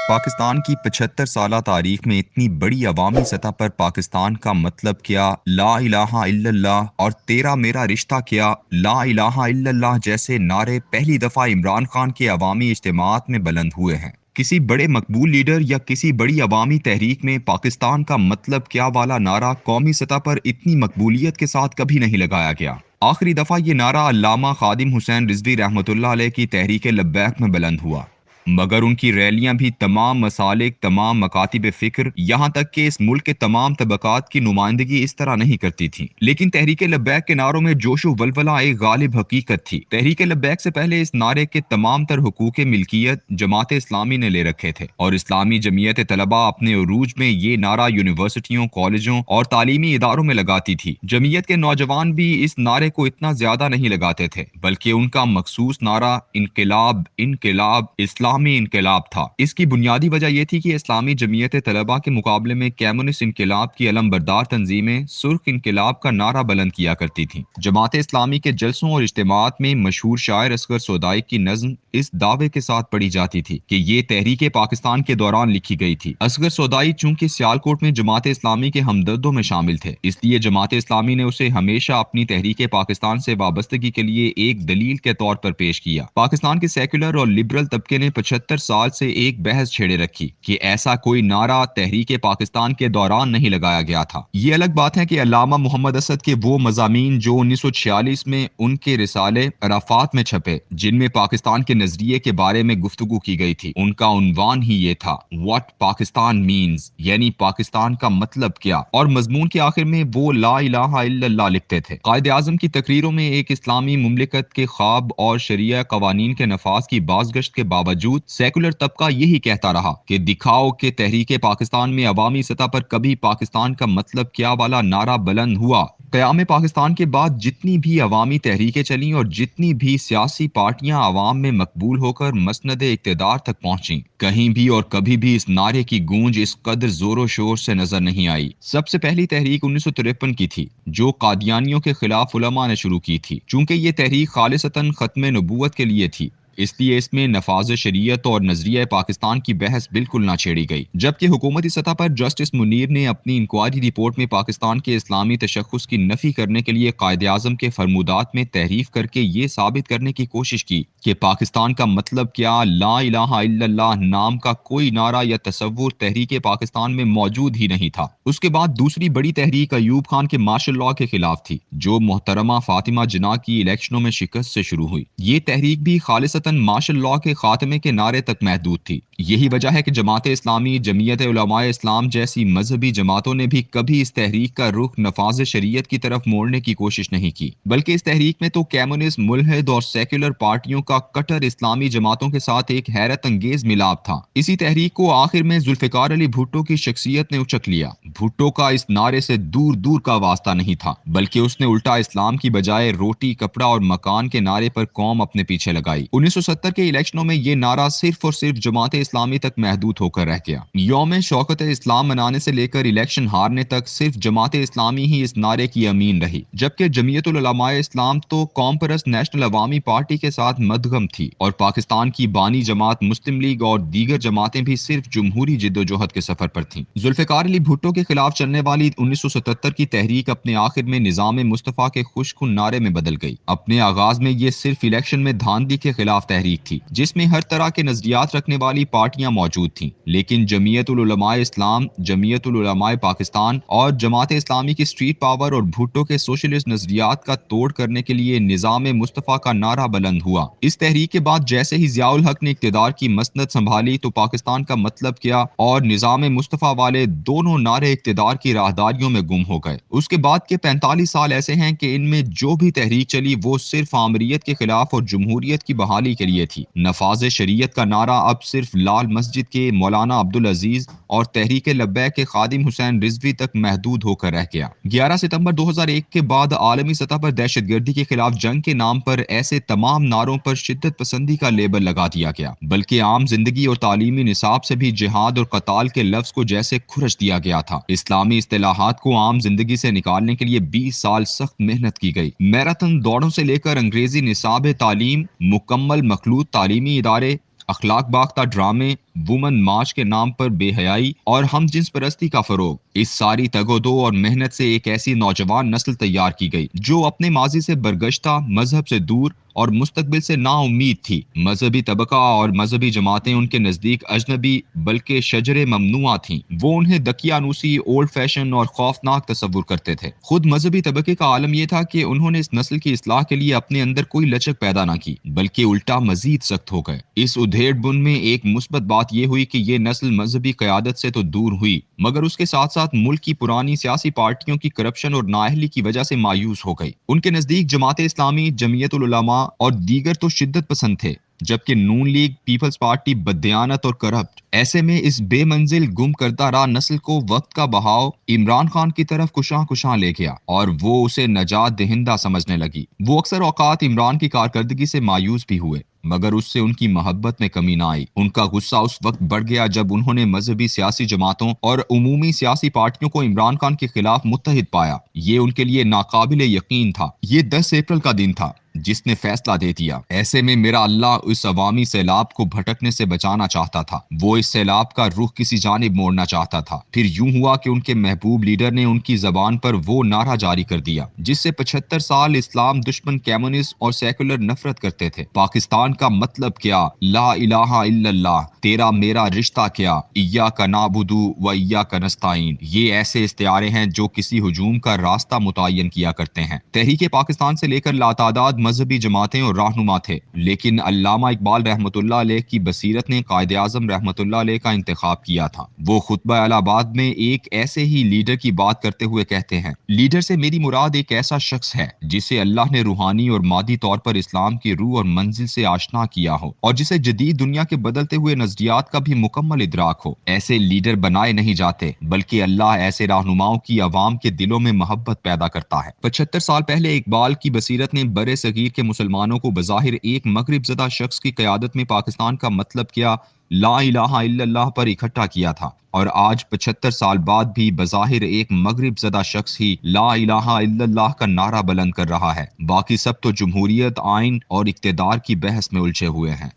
پاکستان کی 75 سالہ تاریخ میں اتنی بڑی عوامی سطح پر پاکستان کا مطلب کیا، لا الہ الا اللہ اور تیرا میرا رشتہ کیا، لا الہ الا اللہ جیسے نعرے پہلی دفعہ عمران خان کے عوامی اجتماعات میں بلند ہوئے ہیں۔ کسی بڑے مقبول لیڈر یا کسی بڑی عوامی تحریک میں پاکستان کا مطلب کیا والا نعرہ قومی سطح پر اتنی مقبولیت کے ساتھ کبھی نہیں لگایا گیا۔ آخری دفعہ یہ نعرہ علامہ خادم حسین رضوی رحمۃ اللہ علیہ کی تحریک لبیک میں بلند ہوا، مگر ان کی ریلیاں بھی تمام مسالک، تمام مکاتب فکر، یہاں تک کہ اس ملک کے تمام طبقات کی نمائندگی اس طرح نہیں کرتی تھیں۔ لیکن تحریک لبیک کے نعروں میں جوش و ولولہ ایک غالب حقیقت تھی۔ تحریک لبیک سے پہلے اس نعرے کے تمام تر حقوق ملکیت جماعت اسلامی نے لے رکھے تھے، اور اسلامی جمعیت طلبہ اپنے عروج میں یہ نعرہ یونیورسٹیوں، کالجوں اور تعلیمی اداروں میں لگاتی تھی۔ جمعیت کے نوجوان بھی اس نعرے کو اتنا زیادہ نہیں لگاتے تھے، بلکہ ان کا مخصوص نعرہ انقلاب، انقلاب، اسلامی انقلاب تھا۔ اس کی بنیادی وجہ یہ تھی کہ اسلامی جمعیت طلبہ کے مقابلے میں کمیونسٹ انقلاب کی علم بردار تنظیمیں سرخ انقلاب کا نعرہ بلند کیا کرتی تھیں۔ جماعت اسلامی کے جلسوں اور اجتماعات میں مشہور شاعر اصغر سودائی کی نظم اس دعوے کے ساتھ پڑھی جاتی تھی کہ یہ تحریک پاکستان کے دوران لکھی گئی تھی۔ اصغر سودائی چونکہ سیالکوٹ میں جماعت اسلامی کے ہمدردوں میں شامل تھے، اس لیے جماعت اسلامی نے اسے ہمیشہ اپنی تحریک پاکستان سے وابستگی کے لیے ایک دلیل کے طور پر پیش کیا۔ پاکستان کے سیکولر اور لبرل طبقے نے 75 سال سے ایک بحث چھیڑے رکھی کہ ایسا کوئی نعرہ تحریک پاکستان کے دوران نہیں لگایا گیا تھا۔ یہ الگ بات ہے کہ علامہ محمد اسد کے وہ مضامین جو 1946 میں ان کے رسالے عرفات میں چھپے، جن میں پاکستان کے نظریے کے بارے میں گفتگو کی گئی تھی، ان کا عنوان ہی یہ تھا، واٹ پاکستان مینز، یعنی پاکستان کا مطلب کیا، اور مضمون کے آخر میں وہ لا الہ الا اللہ لکھتے تھے۔ قائد اعظم کی تقریروں میں ایک اسلامی مملکت کے خواب اور شریعہ قوانین کے نفاذ کی بازگشت کے باوجود سیکولر طبقہ یہی کہتا رہا کہ دکھاؤ کہ تحریک پاکستان میں عوامی سطح پر کبھی پاکستان کا مطلب کیا والا نعرہ بلند ہوا۔ قیام پاکستان کے بعد جتنی بھی عوامی تحریکیں چلیں اور جتنی بھی سیاسی پارٹیاں عوام میں مقبول ہو کر مسند اقتدار تک پہنچیں، کہیں بھی اور کبھی بھی اس نعرے کی گونج اس قدر زور و شور سے نظر نہیں آئی۔ سب سے پہلی تحریک 1953 کی تھی، جو قادیانیوں کے خلاف علماء نے شروع کی تھی۔ چونکہ یہ تحریک خالصتاً ختم نبوت کے لیے تھی، اس لیے اس میں نفاذ شریعت اور نظریہ پاکستان کی بحث بالکل نہ چھیڑی گئی، جبکہ حکومتی سطح پر جسٹس منیر نے اپنی انکوائری رپورٹ میں پاکستان کے اسلامی تشخص کی نفی کرنے کے لیے قائد اعظم کے فرمودات میں تحریف کر کے یہ ثابت کرنے کی کوشش کی کہ پاکستان کا مطلب کیا، لا الہ الا اللہ نام کا کوئی نعرہ یا تصور تحریک پاکستان میں موجود ہی نہیں تھا۔ اس کے بعد دوسری بڑی تحریک ایوب خان کے مارشل لاء کے خلاف تھی، جو محترمہ فاطمہ جناح کی الیکشنوں میں شکست سے شروع ہوئی۔ یہ تحریک بھی خالصتاً مارشل لاء کے خاتمے کے نعرے تک محدود تھی۔ یہی وجہ ہے کہ جماعت اسلامی، جمعیت علماء اسلام جیسی مذہبی جماعتوں نے بھی کبھی اس تحریک کا رخ نفاذ شریعت کی طرف موڑنے کی کوشش نہیں کی، بلکہ اس تحریک میں تو کمیونسٹ، ملحد اور سیکولر پارٹیوں کا کٹر اسلامی جماعتوں کے ساتھ ایک حیرت انگیز ملاپ تھا۔ اسی تحریک کو آخر میں ذوالفقار علی بھٹو کی شخصیت نے اچک لیا۔ بھٹو کا اس نعرے سے دور دور کا واسطہ نہیں تھا، بلکہ اس نے الٹا اسلام کی بجائے روٹی، کپڑا اور مکان کے نعرے پر قوم اپنے پیچھے لگائی۔ 1970 کے الیکشنوں میں یہ نعرہ صرف اور صرف جماعت اسلامی تک محدود ہو کر رہ گیا۔ یوم شوکت اسلام منانے سے لے کر الیکشن ہارنے تک صرف جماعت اسلامی ہی اس نعرے کی امین رہی، جبکہ جمعیت العلماء اسلام تو قوم پرست نیشنل عوامی پارٹی کے ساتھ مدغم تھی، اور پاکستان کی بانی جماعت مسلم لیگ اور دیگر جماعتیں بھی صرف جمہوری جدوجہد کے سفر پر تھیں۔ ذوالفقار علی بھٹو کے خلاف چلنے والی 1977 کی تحریک اپنے آخر میں نظام مصطفیٰ کے خوشخن نعرے میں بدل گئی۔ اپنے آغاز میں یہ صرف الیکشن میں دھاندلی کے خلاف تحریک تھی، جس میں ہر طرح کے نظریات رکھنے والی پارٹیاں موجود تھیں، لیکن جمعیت العلماء اسلام، جمعیت العلماء پاکستان اور جماعت اسلامی کی اسٹریٹ پاور اور بھٹو کے سوشلسٹ نظریات کا توڑ کرنے کے لیے نظام مصطفیٰ کا نعرہ بلند ہوا۔ اس تحریک کے بعد جیسے ہی ضیاء الحق نے اقتدار کی مسند سنبھالی تو پاکستان کا مطلب کیا اور نظام مصطفیٰ والے دونوں نعرے اقتدار کی راہداریوں میں گم ہو گئے۔ اس کے بعد کے 45 سال ایسے ہیں کہ ان میں جو بھی تحریک چلی وہ صرف آمریت کے خلاف اور جمہوریت کی بحالی کے لیے تھی۔ نفاذ شریعت کا نعرہ اب صرف لال مسجد کے مولانا عبدالعزیز اور تحریک لبیک کے خادم حسین رضوی تک محدود ہو کر رہ گیا۔ 11 ستمبر 2001 کے بعد عالمی سطح پر دہشت گردی کے خلاف جنگ کے نام پر ایسے تمام نعروں پر شدت پسندی کا لیبل لگا دیا گیا، بلکہ عام زندگی اور تعلیمی نصاب سے بھی جہاد اور قتال کے لفظ کو جیسے کھرچ دیا گیا تھا۔ اسلامی اصطلاحات کو عام زندگی سے نکالنے کے لیے 20 سال سخت محنت کی گئی۔ میراتھن دوڑوں سے لے کر انگریزی نصاب تعلیم، مکمل مخلوط تعلیمی ادارے، اخلاق باختہ ڈرامے، وومن مارچ کے نام پر بے حیائی اور ہم جنس پرستی کا فروغ، اس ساری تگ و دو اور محنت سے ایک ایسی نوجوان نسل تیار کی گئی جو اپنے ماضی سے برگشتہ، مذہب سے دور اور مستقبل سے نا امید تھی۔ مذہبی طبقہ اور مذہبی جماعتیں ان کے نزدیک اجنبی بلکہ شجر ممنوعہ تھیں۔ وہ انہیں دقیانوسی، اولڈ فیشن اور خوفناک تصور کرتے تھے۔ خود مذہبی طبقے کا عالم یہ تھا کہ انہوں نے اس نسل کی اصلاح کے لیے اپنے اندر کوئی لچک پیدا نہ کی، بلکہ الٹا مزید سخت ہو گئے۔ اس ادھیڑ بن میں ایک مثبت بات یہ ہوئی کہ یہ نسل مذہبی قیادت سے تو دور ہوئی، مگر اس کے ساتھ ساتھ ملک کی پرانی سیاسی پارٹیوں کی کرپشن اور نااہلی کی وجہ سے مایوس ہو گئی۔ ان کے نزدیک جماعت اسلامی، جمعیت العلماء اور دیگر تو شدت پسند تھے، جبکہ نون لیگ، پیپلز پارٹی بددیانت اور کرپٹ۔ ایسے میں اس بے منزل گم کردہ راہ نسل کو وقت کا بہاؤ عمران خان کی طرف کشاں کشاں لے گیا اور وہ اسے نجات دہندہ سمجھنے لگی۔ وہ اکثر اوقات عمران کی کارکردگی سے مایوس بھی ہوئے، مگر اس سے ان کی محبت میں کمی نہ آئی۔ ان کا غصہ اس وقت بڑھ گیا جب انہوں نے مذہبی سیاسی جماعتوں اور عمومی سیاسی پارٹیوں کو عمران خان کے خلاف متحد پایا۔ یہ ان کے لیے ناقابل یقین تھا۔ یہ 10 اپریل کا دن تھا جس نے فیصلہ دے دیا۔ ایسے میں میرا اللہ اس عوامی سیلاب کو بھٹکنے سے بچانا چاہتا تھا۔ وہ اس سیلاب کا رخ کسی جانب موڑنا چاہتا تھا۔ پھر یوں ہوا کہ ان کے محبوب لیڈر نے ان کی زبان پر وہ نعرہ جاری کر دیا جس سے 75 سال اسلام دشمن کمیونسٹ اور سیکولر نفرت کرتے تھے۔ پاکستان کا مطلب کیا، لا الہ الا اللہ، تیرا میرا رشتہ کیا، ایاک نعبد و ایاک نستعین۔ یہ ایسے استعارے ہیں جو کسی ہجوم کا راستہ متعین کیا کرتے ہیں۔ تحریک پاکستان سے لے کر لاتعداد مذہبی جماعتیں اور رہنما تھے، لیکن علامہ اقبال رحمۃ اللہ علیہ کی بصیرت نے قائد اعظم رحمۃ اللہ علیہ کا انتخاب کیا تھا۔ وہ خطبہ الہ آباد میں ایک ایسے ہی لیڈر کی بات کرتے ہوئے کہتے ہیں، لیڈر سے میری مراد ایک ایسا شخص ہے جسے اللہ نے روحانی اور مادی طور پر اسلام کی روح اور منزل سے آشنا کیا ہو اور جسے جدید دنیا کے بدلتے ہوئے نظریات کا بھی مکمل ادراک ہو۔ ایسے لیڈر بنائے نہیں جاتے، بلکہ اللہ ایسے رہنماؤں کی عوام کے دلوں میں محبت پیدا کرتا ہے۔ 75 سال پہلے اقبال کی بصیرت نے برِ صغیر کے مسلمانوں کو بظاہر ایک مغرب زدہ شخص کی قیادت میں پاکستان کا مطلب کیا، لا الہ الا اللہ پر اکٹھا کیا تھا، اور آج 75 سال بعد بھی بظاہر ایک مغرب زدہ شخص ہی لا الہ الا اللہ کا نعرہ بلند کر رہا ہے۔ باقی سب تو جمہوریت، آئین اور اقتدار کی بحث میں الجھے ہوئے ہیں۔